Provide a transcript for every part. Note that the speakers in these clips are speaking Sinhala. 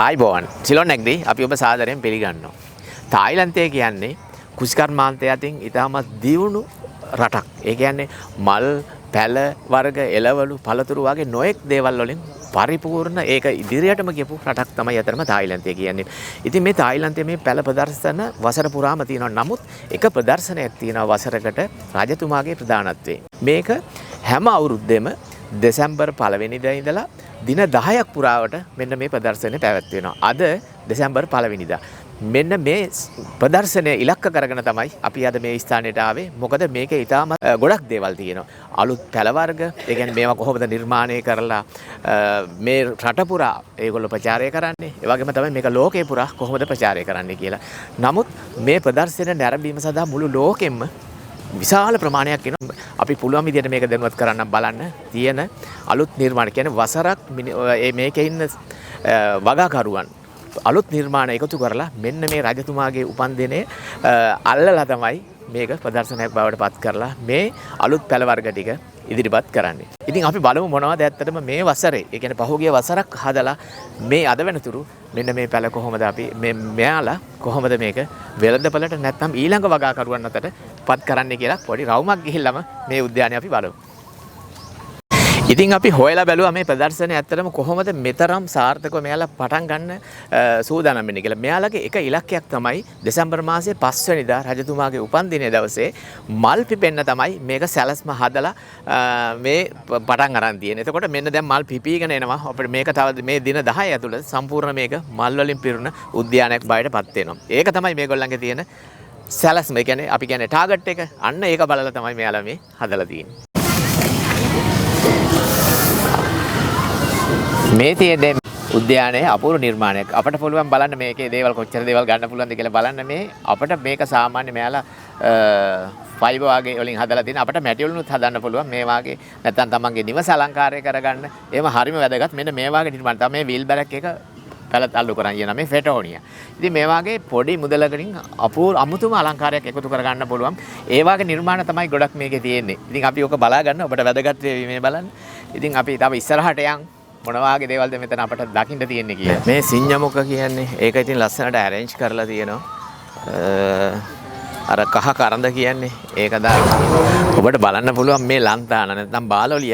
ආයිබෝවන් සිලොන් නැග්දී අපි ඔබ සාදරයෙන් පිළිගන්නවා. තායිලන්තය කියන්නේ කෘෂිකර්මාන්තය අතින් ඉතාමත් දියුණු රටක්. ඒ කියන්නේ මල්, පැල වර්ග, එළවලු, පළතුරු වගේ නොඑක් දේවල් වලින් පරිපූර්ණ ඒක ඉදිරියටම ගියපු රටක් තමයි අතරම තායිලන්තය කියන්නේ. ඉතින් මේ තායිලන්තයේ මේ පැල ප්‍රදර්ශන වසර පුරාම තියෙනවා. නමුත් එක ප්‍රදර්ශනයක් තියෙනවා වසරකට රජතුමාගේ ප්‍රධානත්වයෙන්. මේක හැම අවුරුද්දෙම දෙසැම්බර් 1 වෙනිදා ඉඳලා දින 10ක් පුරාවට මෙන්න මේ ප්‍රදර්ශනය පැවැත්වෙනවා. අද දෙසැම්බර් 1 වෙනිදා. මෙන්න මේ ප්‍රදර්ශනය ඉලක්ක කරගෙන තමයි අපි අද මේ ස්ථානයට ආවේ. මොකද මේකේ ඊටාම ගොඩක් දේවල් තියෙනවා. අලුත් පැල වර්ග, ඒ කියන්නේ මේවා කොහොමද නිර්මාණය කරලා මේ රට පුරා ඒගොල්ලෝ ප්‍රචාරය කරන්නේ. ඒ වගේම තමයි මේක ලෝකේ පුරා කොහොමද ප්‍රචාරය කරන්නේ කියලා. නමුත් මේ ප්‍රදර්ශනය නැරඹීම සඳහා මුළු ලෝකෙම විශාල ප්‍රමාණයක් වෙනවා. අපි පුළුවන් විදිහට මේක දැනුවත් කරන්න බලන්න තියෙන අලුත් නිර්මාණ කියන්නේ වසරක් මේකේ ඉන්න වගාකරුවන් අලුත් නිර්මාණ එකතු කරලා මෙන්න මේ රජතුමාගේ උපන්දිනය අල්ලලා තමයි මේක ප්‍රදර්ශනයක් බවට පත් කරලා මේ අලුත් පැල වර්ග ටික ඉදිරිපත් කරන්නේ. ඉතින් අපි බලමු මොනවද ඇත්තටම මේ වසරේ, ඒ කියන්නේ පහුගිය වසරක් හදලා මේ අද වෙනතුරු මෙන්න මේ පැල කොහොමද අපි මෙයාලා කොහොමද මේක වෙළඳපළට නැත්නම් ඊළඟ වගාකරුවන් අතට පත් කරන්නේ කියලා පොඩි රවුමක් ගිහිල්ලාම මේ උද්‍යානය අපි බලමු. ඉතින් අපි හොයලා බැලුවා මේ ප්‍රදර්ශනය ඇත්තටම කොහොමද මෙතරම් සාර්ථකව මෙයාලා පටන් ගන්න සූදානම් වෙන්නේ කියලා. මෙයාලගේ එක ඉලක්කයක් තමයි දෙසැම්බර් මාසයේ 5 වෙනිදා රජතුමාගේ උපන්දිනයේ දවසේ මල් පිපෙන්න තමයි මේක සැලැස්ම හදලා මේ පටන් අරන් තියෙන්නේ. එතකොට මෙන්න දැන් මල් පිපීගෙන එනවා. අපිට මේක තව මේ දින 10 ඇතුළත සම්පූර්ණ මේක මල් වලින් පිරුණ උද්‍යානයක් බවට පත් වෙනවා. ඒක තමයි මේගොල්ලන්ගේ තියෙන සැලැස්ම. ඒ කියන්නේ අපි කියන්නේ ටාගට් එක. අන්න ඒක බලලා තමයි මෙයාලා මේ හදලා තියෙන්නේ. මේ තියෙන්නේ උද්‍යානයේ අපූර්ව නිර්මාණයක්. අපිට පුළුවන් බලන්න මේකේ දේවල් කොච්චර දේවල් ගන්න පුළුවන්ද කියලා බලන්න. මේ අපිට මේක සාමාන්‍ය මෙයාලා ෆයිබර් වගේ වලින් හදලා තියෙන. අපිට මැටි වලිනුත් හදන්න පුළුවන්. මේ වගේ නැත්නම් තමන්ගේ නිවස අලංකාරය කරගන්න. ඒව හරිම වැදගත්. මෙන්න මේ වගේ නිර්මාණ තමයි මේ වීල් බැරක් එක පැලත් අල්ලු කරන් යන මේ ෆෙටෝනියා. ඉතින් මේ වගේ පොඩි මුදලකින් අමුතුම අලංකාරයක් එකතු කරගන්න පුළුවන්. ඒ වගේ නිර්මාණ තමයි ගොඩක් මේකේ තියෙන්නේ. ඉතින් අපි ඕක බලා ගන්න. ඔබට වැදගත් වේවි මේ බලන්න. ඉතින් අපි තව ඉස්සරහට යන් මොන වගේ දේවල්ද මෙතන අපට දකින්න තියෙන්නේ කියලා. මේ සිඤ්ඤමුඛ කියන්නේ ඒක ඉතින් ලස්සනට arrange කරලා තියෙනවා. අර කහ කරඳ කියන්නේ ඒක දාලා ඔබට බලන්න පුළුවන් මේ ලන්තාන නැත්නම් බාලොලිය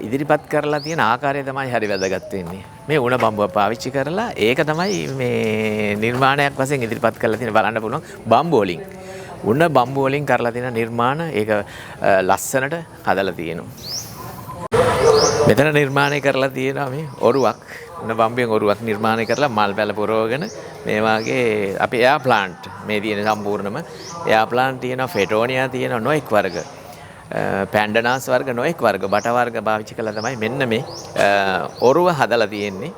ඉදිරිපත් කරලා තියෙන ආකාරය තමයි හරි වැදගත් වෙන්නේ. මේ උණ බම්බුව පාවිච්චි කරලා ඒක තමයි මේ නිර්මාණයක් වශයෙන් ඉදිරිපත් කරලා තියෙන බලන්න පුළුවන් බම්බු වලින්. උණ බම්බු වලින් කරලා තියෙන නිර්මාණ ඒක ලස්සනට හදලා තියෙනවා. මෙතන නිර්මාණය කරලා තියෙනවා මේ ඔරුවක්. උණ බම්බුවෙන් ඔරුවක් නිර්මාණය කරලා මල් පැල පුරවගෙන මේ වාගේ අපි එයා ප්ලාන්ට් මේ තියෙන සම්පූර්ණම එයා ප්ලාන්ට් තියෙනවා, ෆෙටෝනියා තියෙනවා, නොඑක් වර්ග පැන්ඩනාස් වර්ග නොඑක් වර්ග බට වර්ග පාවිච්චි කළා තමයි මෙන්න මේ ඔරුව හදලා තියෙන්නේ.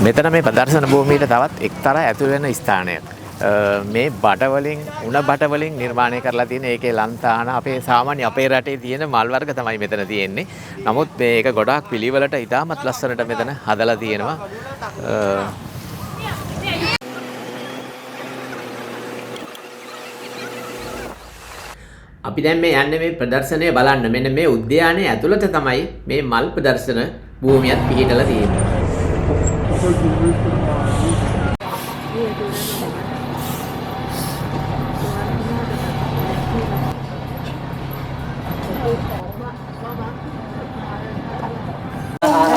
මෙතන මේ ප්‍රදර්ශන භූමියට තවත් එක්තරා ඇතුල් වෙන ස්ථානයක්. මේ බට වලින් උණ බට වලින් නිර්මාණය කරලා තියෙන ඒකේ ලන්තාන අපේ සාමාන්‍ය අපේ රටේ තියෙන මල් වර්ග තමයි මෙතන තියෙන්නේ. නමුත් මේක ගොඩාක් පිළිවෙලට ඉතාමත් ලස්සනට මෙතන හදලා තියෙනවා. අපි දැන් මේ යන්නේ මේ ප්‍රදර්ශනය බලන්න. මෙන්න මේ උද්‍යානයේ ඇතුළත තමයි මේ මල් ප්‍රදර්ශන භූමියත් පිහිටලා තියෙන්නේ.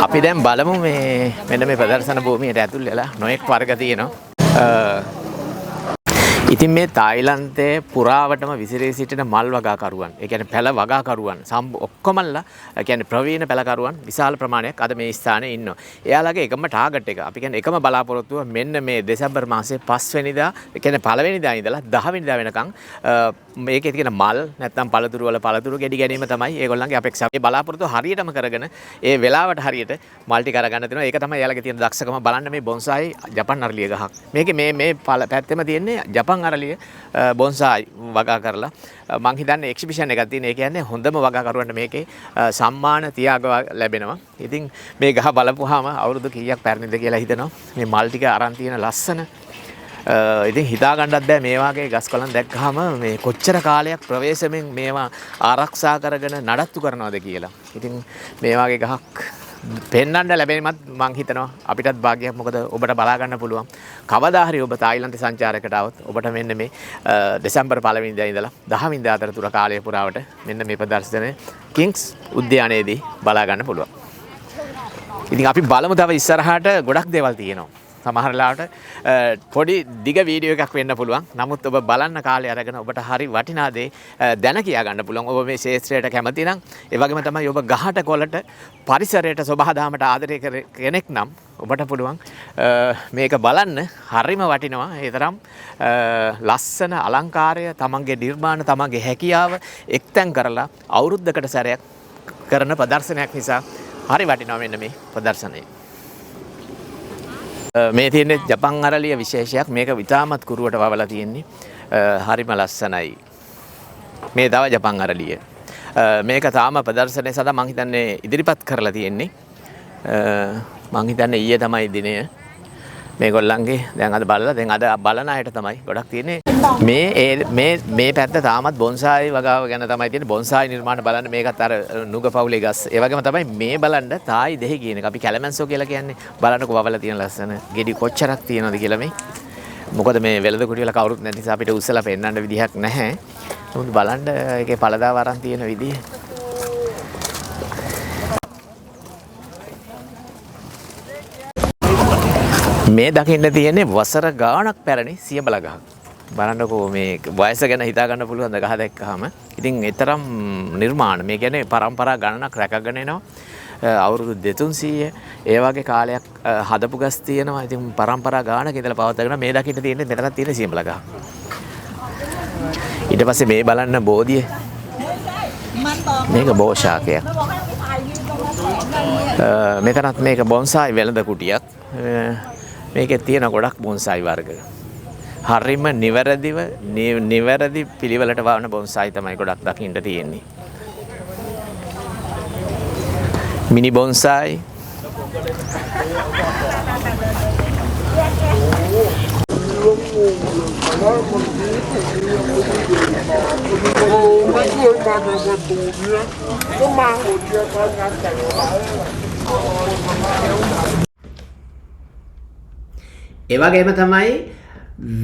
අපි දැන් බලමු මේ මෙන්න මේ ප්‍රදර්ශන භූමියට ඇතුල් වෙලා නොඑක් වර්ග තියෙනවා. ඉතින් මේ තායිලන්තයේ පුරාවටම විසිරී සිටින මල් වගාකරුවන්, ඒ කියන්නේ පැල වගාකරුවන් ඔක්කොමලා කියන්නේ ප්‍රවීණ පැලකරුවන් විශාල ප්‍රමාණයක් අද මේ ස්ථානයේ ඉන්නවා. එයාලගේ එකම ටාගට් එක, අපි කියන්නේ එකම බලාපොරොත්තුව මෙන්න මේ දෙසැම්බර් මාසයේ 5 වෙනිදා, ඒ කියන්නේ 1 වෙනිදා ඉඳලා 10 වෙනිදා වෙනකන් මේකේ තියෙන මල් නැත්නම් පළතුරු වල පළතුරු ගෙඩි ගැනීම තමයි ඒගොල්ලන්ගේ අපේක්ෂාව. මේ බලාපොරොත්තුව හරියටම කරගෙන ඒ වෙලාවට හරියට මල් ටික අරගන්න තියෙනවා. ඒක තමයි එයාලගේ තියෙන දක්ෂකම. බලන්න මේ බොන්සායි ජපන් අරලිය ගහක්. මේකේ මේ පැත්තෙම තියෙන්නේ ජපන් අරලිය බොන්සායි වගා කරලා මං හිතන්නේ එක්සිබිෂන් එකක් තියෙන. ඒ කියන්නේ හොඳම වගාකරුවන්ට මේකේ සම්මාන තියාග ලැබෙනවා. ඉතින් මේ ගහ බලපුවාම අවුරුදු කීයක් පැරණිද කියලා හිතනවා. මේ මල් ටික අරන් තියෙන ලස්සන ඉතින් හිතා ගන්නත් බෑ මේ වගේ ගස් කොළන් දැක්කහම මේ කොච්චර කාලයක් ප්‍රවේශමෙන් මේවා ආරක්ෂා කරගෙන නඩත්තු කරනවද කියලා. ඉතින් මේ වගේ ගහක් පෙන්වන්න ලැබෙනවත් මං හිතනවා අපිටත් භාග්‍යයක්. මොකද ඔබට බලා ගන්න පුළුවන් කවදා හරි ඔබ තායිලන්ත සංචාරයකට આવොත් ඔබට මෙන්න මේ දෙසැම්බර් 1 වෙනිදා ඉඳලා 10 වෙනිදා අතරතුර කාලය පුරාවට මෙන්න මේ ප්‍රදර්ශනය කිංස් උද්‍යානයේදී බලා ගන්න පුළුවන්. ඉතින් අපි බලමු තව ඉස්සරහට ගොඩක් දේවල් තියෙනවා. සමහර ලාවට පොඩි දිග වීඩියෝ එකක් වෙන්න පුළුවන්. නමුත් ඔබ බලන්න කාලය අරගෙන ඔබට හරි වටිනා දේ දැන කියා ගන්න පුළුවන්. ඔබ මේ ශාස්ත්‍රයට කැමති නම් ඒ වගේම තමයි ඔබ ගහට කොළට පරිසරයට සබහාදහමට ආදරය කෙනෙක් නම් ඔබට පුළුවන් මේක බලන්න හරිම වටිනවා. ඒ තරම් ලස්සන අලංකාරය තමන්ගේ නිර්මාණ තමන්ගේ හැකියාව එක්තැන් කරලා අවුරුද්දකට සැරයක් කරන ප්‍රදර්ශනයක් නිසා හරි වටිනවා මෙන්න මේ ප්‍රදර්ශනය. මේ තියෙන්නේ ජපන් අරලිය විශේෂයක්. මේක විතාමත් කුරුවට වවලා තියෙන්නේ. හරිම ලස්සනයි. මේ තව ජපන් අරලිය. මේක තාම ප්‍රදර්ශනයේ සඳහා මම හිතන්නේ ඉදිරිපත් කරලා තියෙන්නේ. මම හිතන්නේ ඊයේ තමයි දිනය. මේගොල්ලන්ගේ දැන් අද බලලා දැන් අද බලන අයට තමයි ගොඩක් තියෙන්නේ. මේ පැත්ත තාමත් බොන්සායි වගාව ගැන තමයි තියෙන්නේ. බොන්සායි නිර්මාණ බලන්න මේකත් අර නුග පවුලේ ගස්. ඒ වගේම තමයි මේ බලන්න තායි දෙහි කියන එක. අපි කැලමන්සෝ කියලා කියන්නේ. බලන්නකෝ වවලා තියෙන ලස්සන ගෙඩි කොච්චරක් තියෙනවද කියලා මේ. මොකද මේ වෙළඳ කුටි වල කවුරුත් නැති නිසා අපිට උස්සලා පෙන්නන්න විදිහක් නැහැ. නමුත් බලන්න ඒකේ පළදාව අරන් තියෙන විදිහ. මේ දකින්න තියෙන්නේ වසර ගාණක් පැරණි සියඹල ගහක්. බලන්නකෝ මේ වයස ගැන හිතා ගන්න පුළුවන් ද ගහ දැක්කහම. ඉතින් ඒතරම් නිර්මාණ මේ කියන්නේ පරම්පරා ගණනක් රැකගෙන එනවා. අවුරුදු 200 ඒ වගේ කාලයක් හදපු ගස් තියෙනවා. ඉතින් පරම්පරා ගාණක ඉඳලා පවත්වාගෙන මේ දකින්න තියෙන්නේ මෙතනක් තියෙන සියඹල ගහ. ඊට පස්සේ මේ බලන්න බෝධිය. මේක බෝෂාකයක්. මෙතනත් මේක බොන්සායි වෙළඳ කුටියක්. මේකේ තියෙන ගොඩක් බොන්සායි වර්ග. හරිම නිවැරදි පිළිවෙලට වවන බොන්සායි තමයි ගොඩක් දකින්න තියෙන්නේ. මිනි බොන්සායි. ඒ වගේම තමයි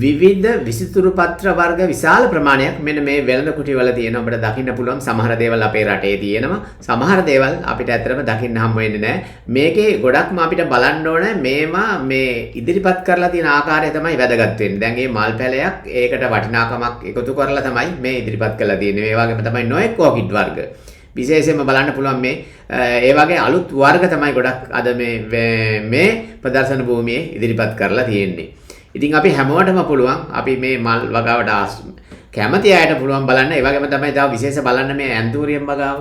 විවිධ විසිතුරු පත්‍ර වර්ග විශාල ප්‍රමාණයක් මෙන්න මේ වෙළඳ කුටි වල තියෙනවා. අපිට දකින්න පුළුවන් සමහර දේවල් අපේ රටේ තියෙනවා. සමහර දේවල් අපිට ඇත්තටම දකින්න හම්බ වෙන්නේ නැහැ. මේකේ ගොඩක්ම අපිට බලන්න ඕන මේවා මේ ඉදිරිපත් කරලා තියෙන ආකාරය තමයි වැදගත් වෙන්නේ. දැන් මේ මල් පැලයක් ඒකට වටිනාකමක් එකතු කරලා තමයි මේ ඉදිරිපත් කරලා තියෙන්නේ. ඒ වගේම තමයි නොයෙක් ඕකිඩ් වර්ග. විශේෂයෙන්ම බලන්න පුළුවන් මේ ඒ වගේ අලුත් වර්ග තමයි ගොඩක් අද මේ ප්‍රදර්ශන භූමියේ ඉදිරිපත් කරලා තියෙන්නේ. ඉතින් අපි හැමෝටම පුළුවන් අපි මේ මල් වගාවට කැමති අයට පුළුවන් බලන්න. ඒ වගේම තමයි තව විශේෂ බලන්න මේ ඇන්තූරියම් වගාව.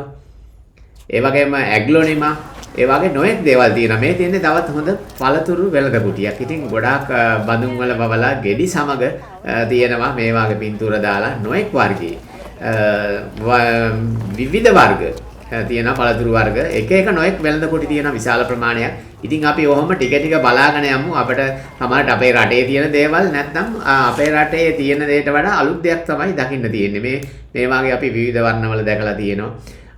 ඒ වගේම ඇග්ලොනිමා ඒ වගේ නොයෙක් දේවල් තියෙනවා. මේ තියෙන්නේ තවත් හොඳ පළතුරු වෙළඳ කුටියක්. ඉතින් ගොඩාක් බඳුන් වල බබලා ගෙඩි සමග තියෙනවා මේ වගේ පින්තූර දාලා නොයෙක් වර්ගයේ විවිධ වර්ග තියෙන පළතුරු වර්ග එක එක නොයෙක් වෙළඳ කුටි තියෙන විශාල ප්‍රමාණයක්. ඉතින් අපි ඔහොම ටික ටික බලාගෙන යමු. අපිට සමහරට අපේ රටේ තියෙන දේවල් නැත්නම් අපේ රටේ තියෙන දේට වඩා අලුත් දෙයක් තමයි දකින්න තියෙන්නේ. මේ වාගේ අපි විවිධ වර්ණවල දැකලා තියෙනවා.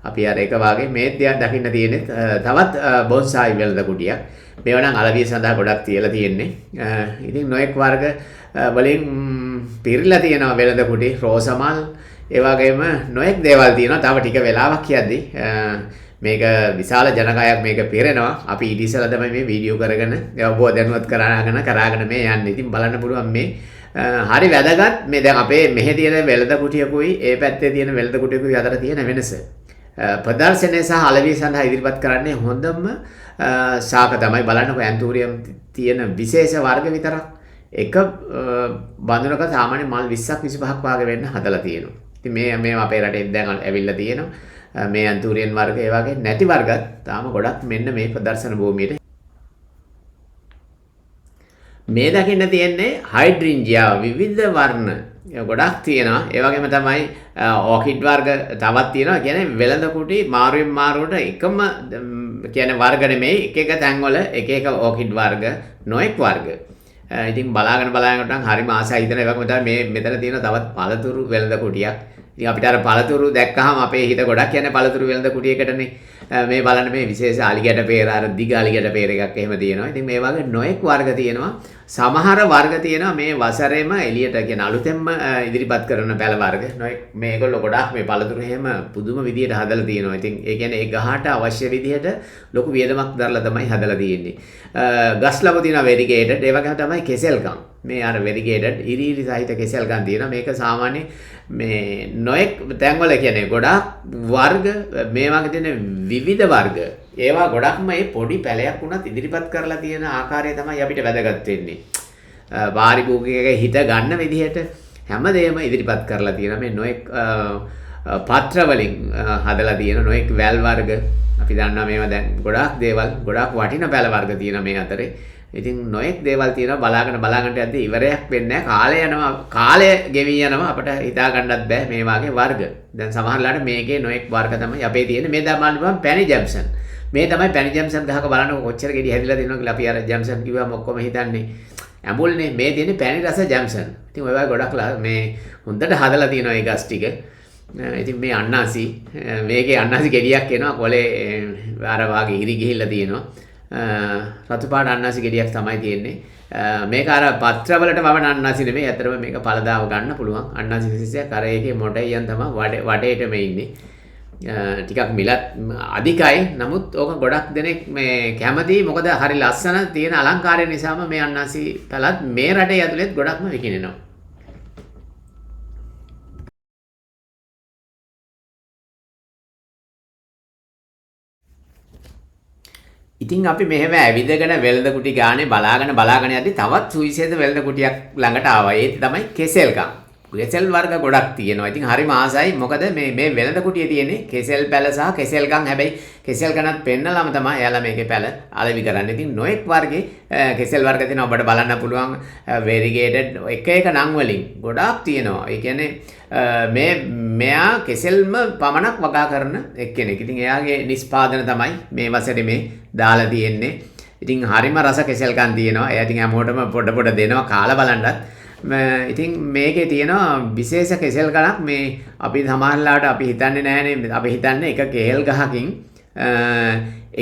අපි අර එක වාගේ මේ දෙයක් දකින්න තියෙන්නේ තවත් බොන්සායි වෙළඳ කුටියක්. මේවා නම් අලවිය සඳහා ගොඩක් තියලා තියෙන්නේ. ඉතින් නොයෙක් වර්ග වලින් පිරීලා තියෙනවා වෙළඳ කුටි, රෝසමල් ඒ වගේම නොයෙක් දේවල් තියෙනවා. තව ටික වෙලාවක් යද්දි මේක විශාල ජනකායක් මේක පිරෙනවා. අපි ඊට ඉස්සෙල්ලා තමයි මේ වීඩියෝ කරගෙන ඔබව දැනුවත් කරාගෙන මේ යන්නේ. ඉතින් බලන්න පුළුවන් මේ හරි වැදගත් මේ දැන් අපේ මෙහෙ තියෙන වෙළඳ කුටියකුයි ඒ පැත්තේ තියෙන වෙළඳ කුටියකුයි අතර තියෙන වෙනස. ප්‍රදර්ශනය සහ අලවිය සඳහා ඉදිරිපත් කරන්නේ හොඳම ශාක තමයි. බලන්නකො ඇන්තූරියම් තියෙන විශේෂ වර්ග විතරක් එක බඳුනක සාමාන්‍ය මල් 20ක් 25ක් වගේ වෙන්න හදලා තියෙනවා. ඉතින් මේ අපේ රටේ දැන් ඇවිල්ලා තියෙනවා. මේ ඇන්තූරියන් වර්ග ඒ වගේ නැති වර්ගත් තාම ගොඩක් මෙන්න මේ ප්‍රදර්ශන භූමියේ මේ දකින්න තියෙන්නේ හයිඩ්‍රින්ජියා විවිධ වර්ණ ගොඩක් තියෙනවා. ඒ වගේම තමයි ඕකිඩ් වර්ග තවත් තියෙනවා. කියන්නේ වෙළඳ කුටි මාරුවෙන් මාරුවට එකම කියන්නේ වර්ග නෙමෙයි එක එක තැන්වල එක එක ඕකිඩ් වර්ග නොඑක් වර්ග ඉතින් බලාගෙන බලාගෙන නම් හරිම ආසයි හිතන ඒ වගේම තමයි මේ මෙතන තියෙන තවත් පළතුරු වෙළඳ කුටියක්. ඉතින් අපිට අර පළතුරු දැක්කහම අපේ හිත ගොඩක් යන්නේ පළතුරු වෙළඳ කුටියකටනේ. මේ බලන්න මේ විශේෂ අලිගැට peer අර දිග අලිගැට peer එකක් එහෙම තියෙනවා. ඉතින් මේ වගේ නොඑක් වර්ග තියෙනවා. සමහර වර්ග තියෙනවා මේ වසරේම එළියට කියන අලුතෙන්ම ඉදිරිපත් කරන පැල වර්ග. නොඑක් මේගොල්ලෝ ගොඩාක් මේ පළතුරු එහෙම පුදුම විදියට හදලා තියෙනවා. ඉතින් ඒ කියන්නේ ඒ ගහට අවශ්‍ය විදිහට ලොකු වියදමක් දරලා තමයි හදලා තියෙන්නේ. ගස් ලබ තියෙනවා වෙරිගේටඩ්. ඒ වගේම තමයි කෙසෙල්කම්. මේ අර වෙරිගේටඩ් ඉරිලි සහිත කෙසෙල්කම් තියෙනවා. මේක සාමාන්‍ය මේ නොඑක් තැන්වල කියන්නේ ගොඩාක් වර්ග මේ වගේ තියෙන විවිධ වර්ග ඒවා ගොඩක්ම මේ පොඩි පැලයක් වුණත් ඉදිරිපත් කරලා තියෙන ආකාරය තමයි අපිට වැදගත් වෙන්නේ. පාරිභෝගිකයෙක් හිත ගන්න විදිහට හැමදේම ඉදිරිපත් කරලා තියෙන මේ නොඑක් පාත්‍ර වලින් හදලා තියෙන නොඑක් වැල් වර්ග අපි දන්නවා මේවා දැන් ගොඩාක් දේවල් ගොඩාක් වටිනා පැල වර්ග තියෙන මේ අතරේ. ඉතින් නොඑක් දේවල් තියෙනවා බලාගෙන යද්දී ඉවරයක් වෙන්නේ නැහැ. කාලය ගෙවි යනවා අපිට හිතා ගන්නත් බෑ මේ වගේ වර්ග. දැන් සමහරලාට මේකේ නොඑක් වර්ග තමයි අපේ තියෙන්නේ. මේ තමයි පැණි ජැම්සන්. මේ තමයි පැණි ජැම්සන් ගහක බලන්න කොච්චර ගෙඩි හැදිලා තියෙනවද කියලා අපි අර ජැම්සන් කිව්වම ඔක්කොම හිතන්නේ ඇඹුල්නේ. මේ තියෙන්නේ පැණි රස ජැම්සන්. ඉතින් ඔය වගේ ගොඩක් මේ හොඳට හදලා තියෙනවා මේ ගස් ටික. ඉතින් මේ අන්නාසි මේකේ අන්නාසි ගෙඩියක් එනවා කොලේ අර වාගේ ඉරි ගිහිල්ලා තියෙනවා. රතු පාට අන්නාසි ගෙඩියක් තමයි තියෙන්නේ. මේක අර පත්‍රවලට වවන අන්නාසි නෙමෙයි. ඇත්තටම මේක පළදාව ගන්න පුළුවන්. අන්නාසි විශේෂයක් අර ඒකේ මොටයියන් තමයි වටේටම ඉන්නේ. ටිකක් මිලත් අධිකයි. නමුත් ඕක ගොඩක් දෙනෙක් මේ කැමති. මොකද හරි ලස්සන තියෙන අලංකාරය නිසාම මේ අන්නාසි තලත් මේ රටේ ඇතුළෙත් ගොඩක්ම විකිනෙනවා. ඉතින් අපි මෙහෙම ඇවිදගෙන වෙළඳ කුටි ගානේ බලාගෙන යද්දි තවත් සුවිශේෂ වෙළඳ කුටියක් ළඟට ආවා. ඒ තමයි කෙසෙල්කම්. කෙසෙල් වර්ග ගොඩක් තියෙනවා. ඉතින් හරිම ආසයි. මොකද මේ වෙළඳ කුටියේ තියෙන්නේ කෙසෙල් පැල සහ කෙසෙල්කම්. හැබැයි කෙසෙල්කණත් පෙන්නලාම තමයි එයාලා මේකේ පැල අලෙවි කරන්නේ. ඉතින් නොඑක් වර්ගේ කෙසෙල් වර්ග තියෙනවා. ඔබට බලන්න පුළුවන් වෙරිගේටඩ් එක නම් වලින් ගොඩාක් තියෙනවා. ඒ කියන්නේ මෙයා කෙසෙල්ම පමණක් වගා කරන එක්කෙනෙක්. ඉතින් එයාගේ නිෂ්පාදන තමයි මේ වසරේ මේ දාලා තියෙන්නේ. ඉතින් හරිම රස කෙසෙල්කම් තියෙනවා. එයා ඉතින් හැමෝටම පොඩ දෙනවා කාලා බලන්නත්. ඉතින් මේකේ තියෙනවා විශේෂ කෙසෙල් ගණක්. මේ අපි සමහරලාට අපි හිතන්නේ නැහැනේ. අපි හිතන්නේ එක කෙහෙල් ගහකින්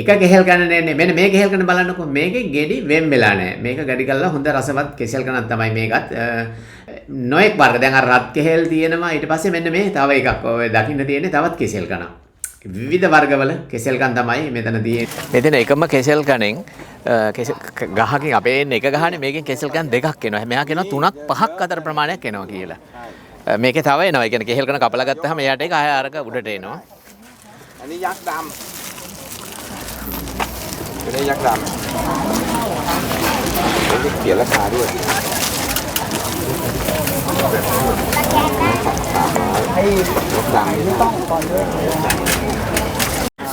එක කෙහෙල් ගන්න නෙන්නේ. මෙන්න මේ කෙහෙල් ගන්න බලන්නකෝ. මේකේ ගෙඩි වෙන් වෙලා නැහැ. මේක ගඩි කරලා හොඳ රසවත් කෙසෙල් ගණක් තමයි මේකත්. නොඑක් වර්ග දැන් අර රත් කෙහෙල් තියෙනවා. ඊට පස්සේ මෙන්න මේ තව එකක් ඔය දකින්න තියෙන්නේ තවත් කෙසෙල් ගණක්. විවිධ වර්ගවල කෙසෙල් ගන් තමයි මෙතන තියෙන්නේ. මෙතන එකම කෙසෙල් ගණෙන් ගහකින් අපේ එන්නේ එක ගහනේ මේකෙන් කෙසෙල් ගන් දෙකක් එනවා. මෙයා කියනවා 3ක් 5ක් අතර ප්‍රමාණයක් එනවා කියලා. මේකේ තව එනවා. ඒ කියන්නේ කෙහෙල් ගන කපලා ගත්තාම එයාට ඒක ආය අරක උඩට එනවා. අනේ යක් දාම්. එනේ යක් දාම්. ඒක කියලා කාර්යය.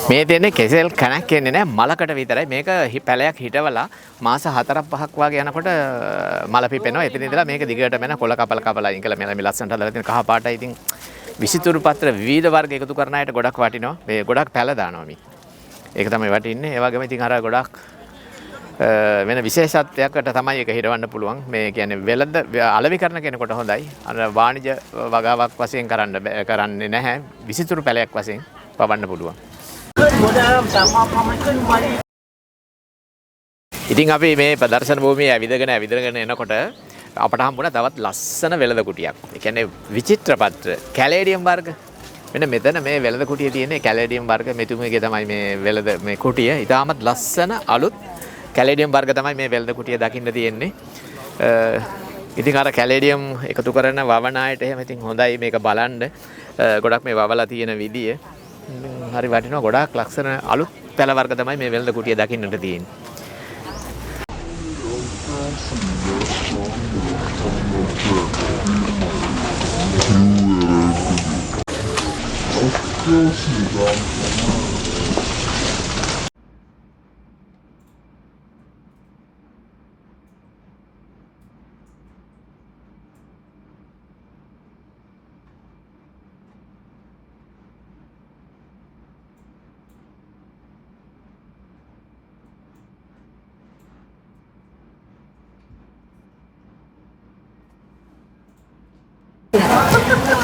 මේ තියෙන්නේ කෙසෙල් කණක් කියන්නේ නැහැ මලකට විතරයි. මේක පැලයක් හිටවලා මාස 4-5ක් වගේ යනකොට මල පිපෙනවා. එතන ඉඳලා මේක දිගට මෙන කොළ කපලා අයින් කළා. මේ ලස්සනට හදලා තියෙන කහ පාටයි. ඉතින් විසිතුරු පත්‍ර විවිධ වර්ග එකතු කරන අයට ගොඩක් වටිනවා. මේ ගොඩක් පැල දානවා මේ. ඒක තමයි වටින්නේ. ඒ වගේම ඉතින් අර ගොඩක් වෙන විශේෂත්වයකට තමයි ඒක හිරවන්න පුළුවන්. මේ කියන්නේ වෙළඳ අලෙවි කරන කෙනෙකුට හොඳයි. අර වාණිජ වගාවක් වශයෙන් කරන්නේ නැහැ. විසිතුරු පැලයක් වශයෙන් පවන්න පුළුවන්. ඉතින් අපි මේ ප්‍රදර්ශන භූමියේ ඇවිදගෙන එනකොට අපට හම්බුණා තවත් ලස්සන වෙළඳ කුටියක්. ඒ කියන්නේ විචිත්‍ර පත්‍ර කැලේඩියම් වර්ග. මෙන්න මෙතන මේ වෙළඳ කුටියේ තියෙන්නේ කැලේඩියම් වර්ග මෙතුමියගේ තමයි මේ වෙළඳ මේ කුටිය. ඉතාමත් ලස්සන අලුත් කැලේඩියම් වර්ග තමයි මේ වෙළඳ කුටිය දකින්න තියෙන්නේ. ඉතින් අර කැලේඩියම් එකතු කරන වවන අයට එහෙම ඉතින් හොඳයි මේක බලන්න. ගොඩක් මේ වවලා තියෙන විදිය හරි වටිනවා. ගොඩාක් ලස්සන අලුත් පැල වර්ග තමයි මේ වෙළඳ කුටිය දකින්නට තියෙන්නේ.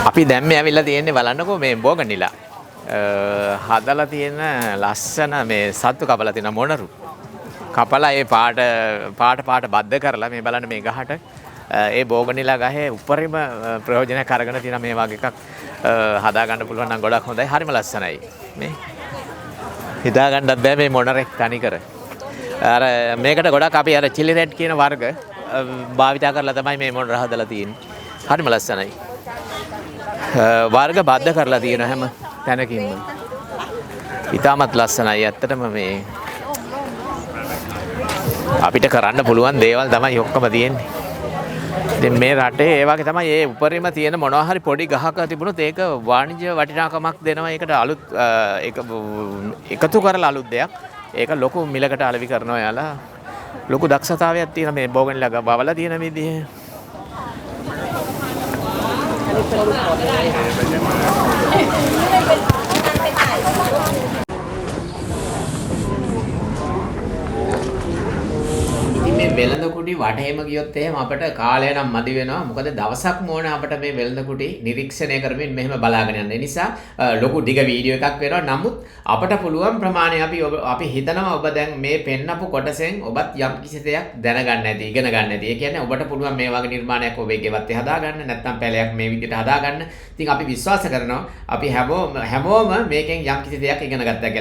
අපි දැන් මේ ඇවිල්ලා තියෙන්නේ බලන්නකෝ මේ බෝගනිලා. හදලා තියෙන ලස්සන මේ සත්තු කපලා තියෙන මොනරු. කපලා ඒ පාට බද්ධ කරලා මේ බලන්න මේ ගහට ඒ බෝගනිලා ගහේ උඩරිම ප්‍රයෝජනයක් අරගෙන තියෙන මේ වගේ එකක් හදා ගන්න පුළුවන් නම් ගොඩක් හොඳයි. හරිම ලස්සනයි. මේ හිතා ගන්නත් බෑ මේ මොනරෙක් තනි කර. අර මේකට ගොඩක් අපි අර චිලි රෙඩ් කියන වර්ග භාවිතා කරලා තමයි මේ මොනර හදලා තියෙන්නේ. හරිම ලස්සනයි. වර්ග බද්ධ කරලා තියෙන හැම තැනකින්ම. ඉතාමත් ලස්සනයි. ඇත්තටම මේ අපිට කරන්න පුළුවන් දේවල් තමයි ඔක්කොම තියෙන්නේ. ඉතින් මේ රටේ ඒ වගේ තමයි ඒ උඩරිම තියෙන මොනවා හරි පොඩි ගහක තිබුණොත් ඒක වාණිජ්‍ය වටිනාකමක් දෙනවා. ඒකට අලුත් ඒක එකතු කරලා අලුත් දෙයක්. ඒක ලොකු මිලකට අලෙවි කරනවා යාලා. ලොකු දක්ෂතාවයක් තියෙන මේ බෝගනිලා බවලා තියෙන විදිහ. මේ වෙළඳ කුටි වටේම ගියොත් එහෙම අපිට කාලය නම් මදි වෙනවා. මොකද දවසක්ම ඕන අපිට මේ වෙළඳ කුටි නිරීක්ෂණය කරමින් මෙහෙම බලාගෙන යන්න. ඒ නිසා ලොකු දිග වීඩියෝ එකක් වෙනවා. නමුත් අපිට පුළුවන් ප්‍රමාණය අපි හිතනවා ඔබ දැන් මේ පෙන්නපු කොටසෙන් ඔබත් යම් කිසි දෙයක් දැනගන්න ඇති, ඉගෙන ගන්න ඇති. ඒ කියන්නේ ඔබට පුළුවන් මේ වගේ නිර්මාණයක් ඔබේ ගෙවත්තේ හදාගන්න, නැත්නම් පැලයක් මේ විදිහට හදාගන්න. ඉතින් අපි විශ්වාස කරනවා අපි හැමෝම මේකෙන් යම් කිසි දෙයක් ඉගෙන ගත්තා.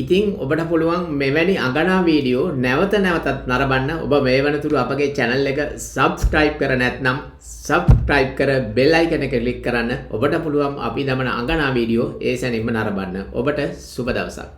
ඉතින් ඔබට පුළුවන් මෙවැනි අගනා වීඩියෝ නැවත නැවතත් නරඹන්න. ඔබ මේ වනතුරු අපගේ channel එක subscribe කර නැත්නම් subscribe කර bell icon එක click කරන්න. ඔබට පුළුවන් අපි දමන අගනා වීඩියෝ ඒ සැනින්ම නරඹන්න. ඔබට සුබ දවසක්.